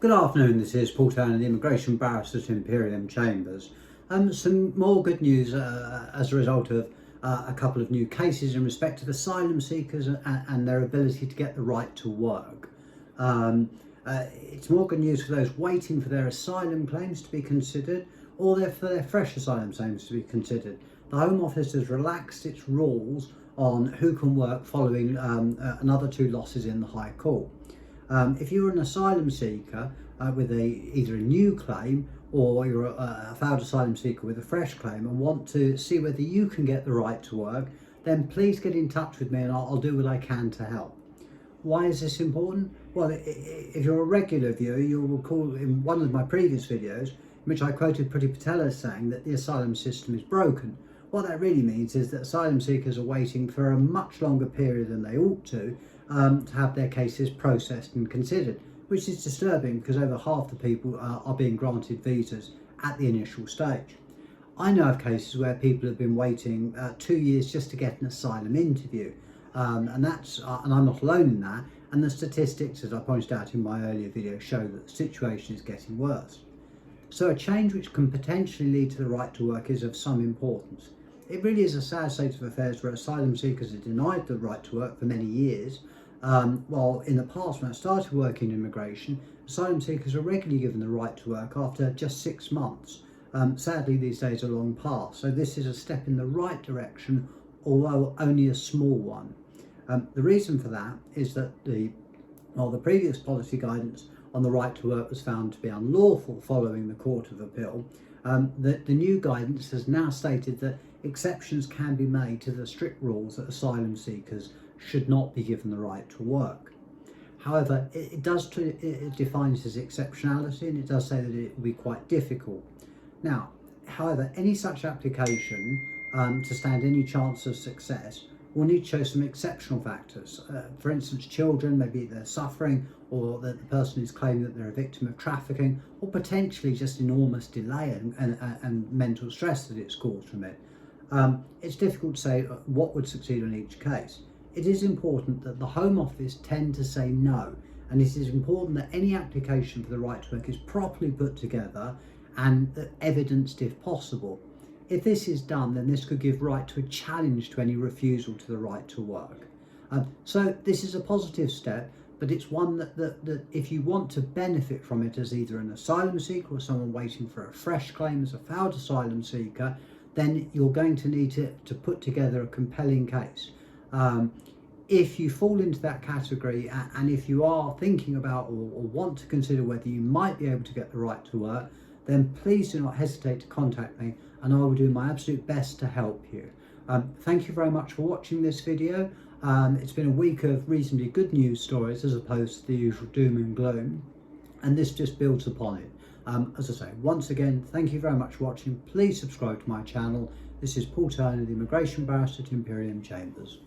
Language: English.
Good afternoon, this is Paul Turner, the Immigration Barrister at Imperium Chambers. Some more good news as a result of a couple of new cases in respect of asylum seekers and their ability to get the right to work. It's more good news for those waiting for their asylum claims to be considered or for their fresh asylum claims to be considered. The Home Office has relaxed its rules on who can work following another two losses in the High Court. If you're an asylum seeker with either a new claim or you're a failed asylum seeker with a fresh claim and want to see whether you can get the right to work, then please get in touch with me and I'll do what I can to help. Why is this important? Well, if you're a regular viewer, you'll recall in one of my previous videos in which I quoted Priti Patel as saying that the asylum system is broken. What that really means is that asylum seekers are waiting for a much longer period than they ought to have their cases processed and considered, which is disturbing because over half the people are being granted visas at the initial stage. I know of cases where people have been waiting 2 years just to get an asylum interview, and I'm not alone in that, and the statistics, as I pointed out in my earlier video, show that the situation is getting worse. So a change which can potentially lead to the right to work is of some importance. It really is a sad state of affairs where asylum seekers are denied the right to work for many years, while in the past, when I started working in immigration, asylum seekers are regularly given the right to work after just 6 months. Sadly, these days are long past, so this is a step in the right direction, although only a small one. The reason for that is that the previous policy guidance on the right to work was found to be unlawful following the Court of Appeal. The new guidance has now stated that exceptions can be made to the strict rules that asylum seekers should not be given the right to work. However, it defines as exceptionality, and it does say that it will be quite difficult. Now, however, any such application to stand any chance of success will need to show some exceptional factors. For instance, children, maybe they're suffering, or that the person is claiming that they're a victim of trafficking, or potentially just enormous delay and mental stress that it's caused from it. It's difficult to say what would succeed on each case. It is important that the Home Office tend to say no, and it is important that any application for the right to work is properly put together and evidenced if possible. If this is done, then this could give right to a challenge to any refusal to the right to work. So this is a positive step, but it's one that if you want to benefit from it as either an asylum seeker or someone waiting for a fresh claim as a failed asylum seeker, then you're going to need to put together a compelling case. If you fall into that category, and if you are thinking about or want to consider whether you might be able to get the right to work, then please do not hesitate to contact me and I will do my absolute best to help you. Thank you very much for watching this video. It's been a week of reasonably good news stories as opposed to the usual doom and gloom, and this just builds upon it. As I say, once again, thank you very much for watching. Please subscribe to my channel. This is Paul Turner, the Immigration Barrister at Imperium Chambers.